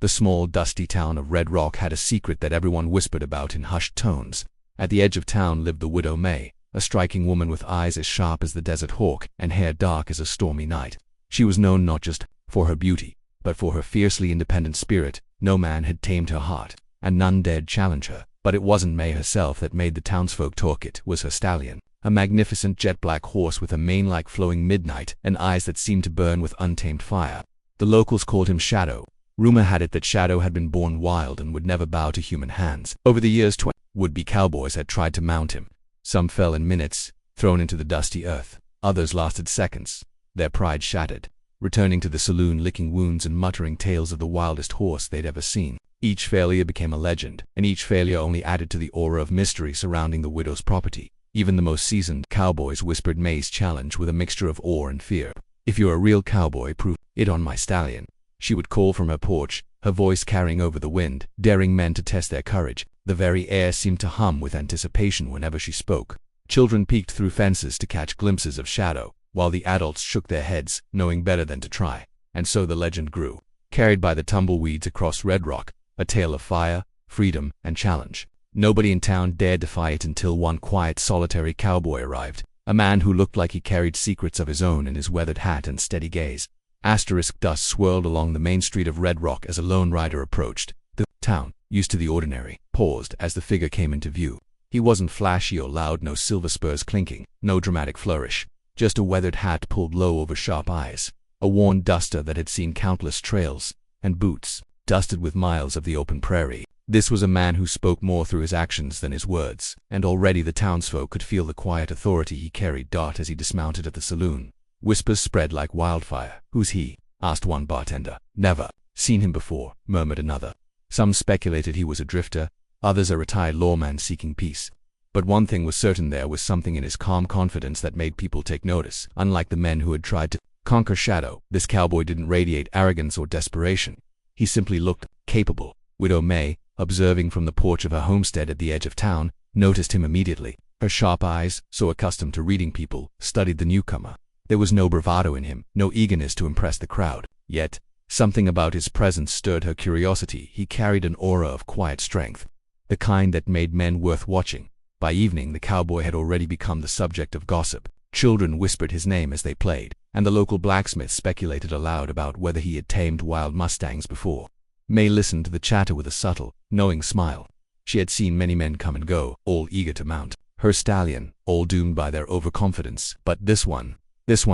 The small, dusty town of Red Rock had a secret that everyone whispered about in hushed tones. At the edge of town lived the widow May, a striking woman with eyes as sharp as the desert hawk and hair dark as a stormy night. She was known not just for her beauty, but for her fiercely independent spirit. No man had tamed her heart, and none dared challenge her. But it wasn't May herself that made the townsfolk talk. It was her stallion, a magnificent jet-black horse with a mane like flowing midnight and eyes that seemed to burn with untamed fire. The locals called him Shadow. Rumor had it that Shadow had been born wild and would never bow to human hands. Over the years, 20 would-be cowboys had tried to mount him. Some fell in minutes, thrown into the dusty earth. Others lasted seconds, their pride shattered, returning to the saloon licking wounds and muttering tales of the wildest horse they'd ever seen. Each failure became a legend, and each failure only added to the aura of mystery surrounding the widow's property. Even the most seasoned cowboys whispered May's challenge with a mixture of awe and fear. "If you're a real cowboy, prove it on my stallion," she would call from her porch, her voice carrying over the wind, daring men to test their courage. The very air seemed to hum with anticipation whenever she spoke. Children peeked through fences to catch glimpses of Shadow, while the adults shook their heads, knowing better than to try. And so the legend grew, carried by the tumbleweeds across Red Rock, a tale of fire, freedom, and challenge. Nobody in town dared defy it until one quiet, solitary cowboy arrived, a man who looked like he carried secrets of his own in his weathered hat and steady gaze. Dust swirled along the main street of Red Rock as a lone rider approached. The town, used to the ordinary, paused as the figure came into view. He wasn't flashy or loud, no silver spurs clinking, no dramatic flourish, just a weathered hat pulled low over sharp eyes, a worn duster that had seen countless trails, and boots dusted with miles of the open prairie. This was a man who spoke more through his actions than his words, and already the townsfolk could feel the quiet authority he carried. As he dismounted at the saloon, whispers spread like wildfire. "Who's he?" asked one bartender. "Never seen him before," murmured another. Some speculated he was a drifter, others a retired lawman seeking peace. But one thing was certain: there was something in his calm confidence that made people take notice. Unlike the men who had tried to conquer Shadow, this cowboy didn't radiate arrogance or desperation. He simply looked capable. Widow May, observing from the porch of her homestead at the edge of town, noticed him immediately. Her sharp eyes, so accustomed to reading people, studied the newcomer. There was no bravado in him, no eagerness to impress the crowd. Yet, something about his presence stirred her curiosity. He carried an aura of quiet strength, the kind that made men worth watching. By evening, the cowboy had already become the subject of gossip. Children whispered his name as they played, and the local blacksmith speculated aloud about whether he had tamed wild mustangs before. May listened to the chatter with a subtle, knowing smile. She had seen many men come and go, all eager to mount her stallion, all doomed by their overconfidence. But this one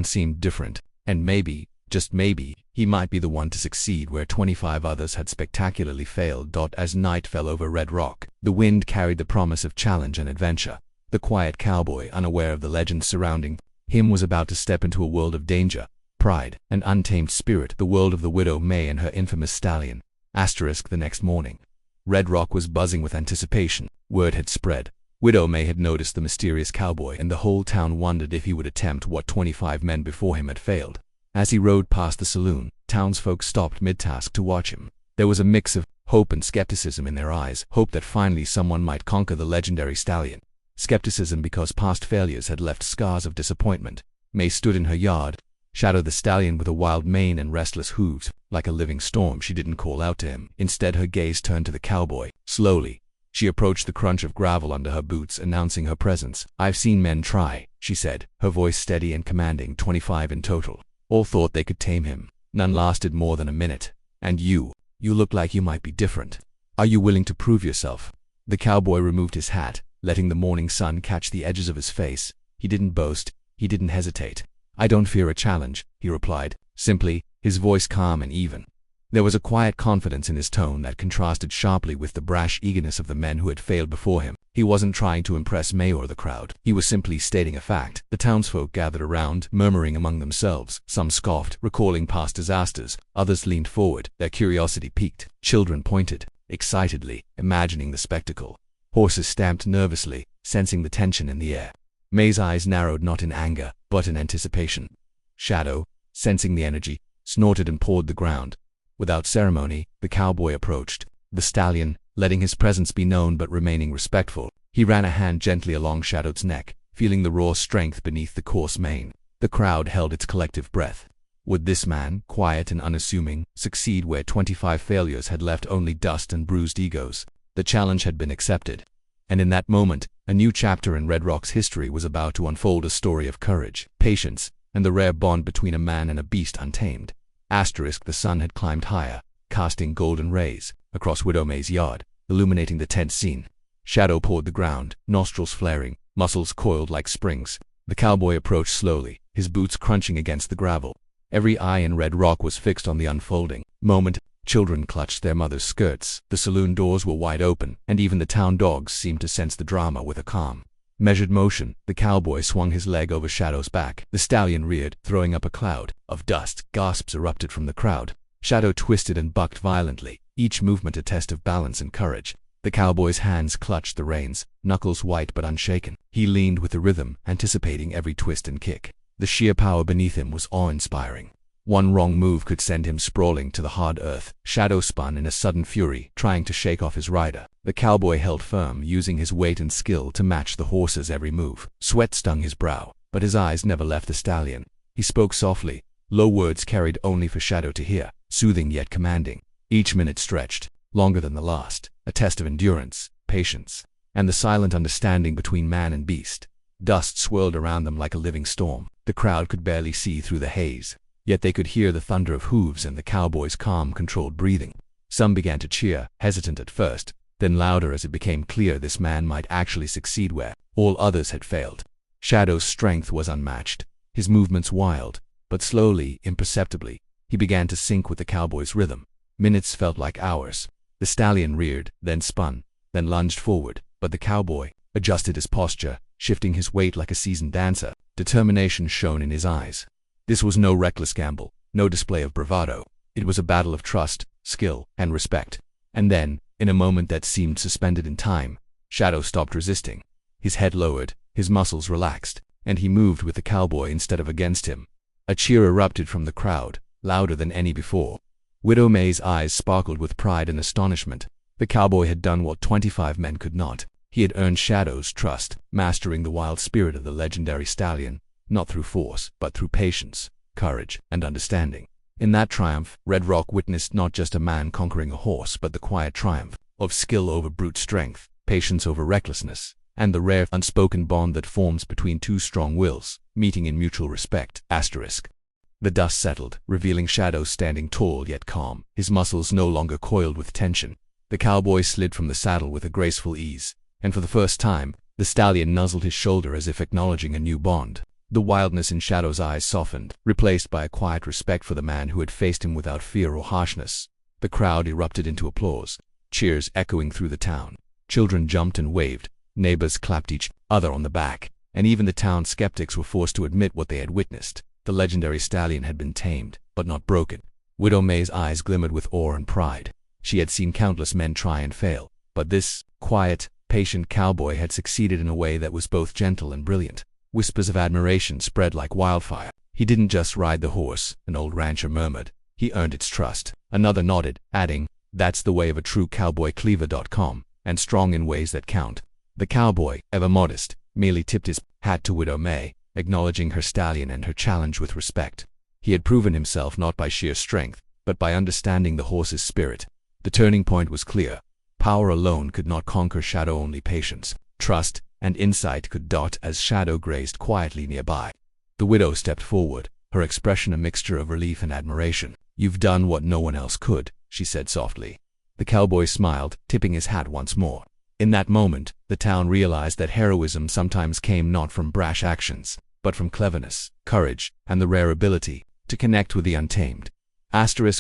seemed different, and maybe, just maybe, he might be the one to succeed where 25 others had spectacularly failed. As night fell over Red Rock, the wind carried the promise of challenge and adventure. The quiet cowboy, unaware of the legends surrounding him, was about to step into a world of danger, pride, and untamed spirit, the world of the widow May and her infamous stallion. The next morning, Red Rock was buzzing with anticipation. Word had spread. Widow May had noticed the mysterious cowboy, and the whole town wondered if he would attempt what 25 men before him had failed. As he rode past the saloon, townsfolk stopped mid-task to watch him. There was a mix of hope and skepticism in their eyes. Hope that finally someone might conquer the legendary stallion. Skepticism because past failures had left scars of disappointment. May stood in her yard, Shadow the stallion with a wild mane and restless hooves, like a living storm. She didn't call out to him. Instead, her gaze turned to the cowboy. Slowly, she approached the crunch of gravel under her boots, announcing her presence. "I've seen men try," she said, her voice steady and commanding. 25 in total. All thought they could tame him. None lasted more than a minute. "And you look like you might be different. Are you willing to prove yourself?" The cowboy removed his hat, letting the morning sun catch the edges of his face. He didn't boast, he didn't hesitate. "I don't fear a challenge," he replied, simply, his voice calm and even. There was a quiet confidence in his tone that contrasted sharply with the brash eagerness of the men who had failed before him. He wasn't trying to impress May or the crowd. He was simply stating a fact. The townsfolk gathered around, murmuring among themselves. Some scoffed, recalling past disasters. Others leaned forward, their curiosity piqued. Children pointed excitedly, imagining the spectacle. Horses stamped nervously, sensing the tension in the air. May's eyes narrowed, not in anger, but in anticipation. Shadow, sensing the energy, snorted and pawed the ground. Without ceremony, the cowboy approached the stallion, letting his presence be known but remaining respectful. He ran a hand gently along Shadow's neck, feeling the raw strength beneath the coarse mane. The crowd held its collective breath. Would this man, quiet and unassuming, succeed where 25 failures had left only dust and bruised egos? The challenge had been accepted. And in that moment, a new chapter in Red Rock's history was about to unfold, a story of courage, patience, and the rare bond between a man and a beast untamed. The sun had climbed higher, casting golden rays across Widow May's yard, illuminating the tense scene. Shadow poured the ground, nostrils flaring, muscles coiled like springs. The cowboy approached slowly, his boots crunching against the gravel. Every eye in Red Rock was fixed on the unfolding moment. Children clutched their mothers' skirts, the saloon doors were wide open, and even the town dogs seemed to sense the drama with a calm, measured motion. The cowboy swung his leg over Shadow's back. The stallion reared, throwing up a cloud of dust. Gasps erupted from the crowd. Shadow twisted and bucked violently, each movement a test of balance and courage. The cowboy's hands clutched the reins, knuckles white but unshaken. He leaned with the rhythm, anticipating every twist and kick. The sheer power beneath him was awe-inspiring. One wrong move could send him sprawling to the hard earth. Shadow spun in a sudden fury, trying to shake off his rider. The cowboy held firm, using his weight and skill to match the horse's every move. Sweat stung his brow, but his eyes never left the stallion. He spoke softly, low words carried only for Shadow to hear, soothing yet commanding. Each minute stretched, longer than the last, a test of endurance, patience, and the silent understanding between man and beast. Dust swirled around them like a living storm. The crowd could barely see through the haze, yet they could hear the thunder of hooves and the cowboy's calm, controlled breathing. Some began to cheer, hesitant at first, then louder as it became clear this man might actually succeed where all others had failed. Shadow's strength was unmatched, his movements wild, but slowly, imperceptibly, he began to sync with the cowboy's rhythm. Minutes felt like hours. The stallion reared, then spun, then lunged forward, but the cowboy adjusted his posture, shifting his weight like a seasoned dancer. Determination shone in his eyes. This was no reckless gamble, no display of bravado. It was a battle of trust, skill, and respect. And then, in a moment that seemed suspended in time, Shadow stopped resisting. His head lowered, his muscles relaxed, and he moved with the cowboy instead of against him. A cheer erupted from the crowd, louder than any before. Widow May's eyes sparkled with pride and astonishment. The cowboy had done what 25 men could not. He had earned Shadow's trust, mastering the wild spirit of the legendary stallion, not through force, but through patience, courage, and understanding. In that triumph, Red Rock witnessed not just a man conquering a horse, but the quiet triumph of skill over brute strength, patience over recklessness, and the rare unspoken bond that forms between two strong wills, meeting in mutual respect. The dust settled, revealing Shadow standing tall yet calm, his muscles no longer coiled with tension. The cowboy slid from the saddle with a graceful ease, and for the first time, the stallion nuzzled his shoulder as if acknowledging a new bond. The wildness in Shadow's eyes softened, replaced by a quiet respect for the man who had faced him without fear or harshness. The crowd erupted into applause, cheers echoing through the town. Children jumped and waved, neighbors clapped each other on the back, and even the town skeptics were forced to admit what they had witnessed. The legendary stallion had been tamed, but not broken. Widow May's eyes glimmered with awe and pride. She had seen countless men try and fail, but this quiet, patient cowboy had succeeded in a way that was both gentle and brilliant. Whispers of admiration spread like wildfire. He didn't just ride the horse, an old rancher murmured. He earned its trust. Another nodded, adding, "That's the way of a true cowboy." Cleaver.com, and strong in ways that count. The cowboy, ever modest, merely tipped his hat to Widow May, acknowledging her stallion and her challenge with respect. He had proven himself not by sheer strength, but by understanding the horse's spirit. The turning point was clear. Power alone could not conquer Shadow, only patience, trust, and insight could dot as Shadow grazed quietly nearby. The widow stepped forward, her expression a mixture of relief and admiration. "You've done what no one else could," she said softly. The cowboy smiled, tipping his hat once more. In that moment, the town realized that heroism sometimes came not from brash actions, but from cleverness, courage, and the rare ability to connect with the untamed.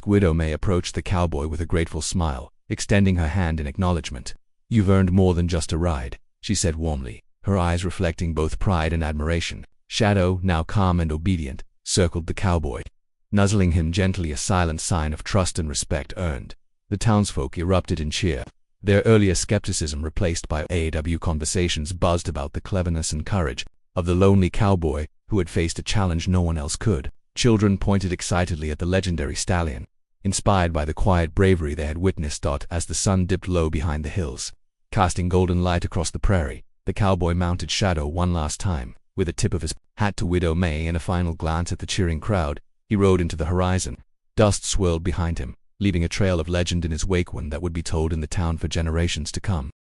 Widow May approached the cowboy with a grateful smile, extending her hand in acknowledgement. "You've earned more than just a ride," she said warmly, her eyes reflecting both pride and admiration. Shadow, now calm and obedient, circled the cowboy, nuzzling him gently, a silent sign of trust and respect earned. The townsfolk erupted in cheer. Their earlier skepticism replaced by AW conversations buzzed about the cleverness and courage of the lonely cowboy who had faced a challenge no one else could. Children pointed excitedly at the legendary stallion, inspired by the quiet bravery they had witnessed. As the sun dipped low behind the hills, casting golden light across the prairie, the cowboy mounted Shadow one last time. With a tip of his hat to Widow May and a final glance at the cheering crowd, He rode into the horizon. Dust swirled behind him, leaving a trail of legend in his wake, one that would be told in the town for generations to come.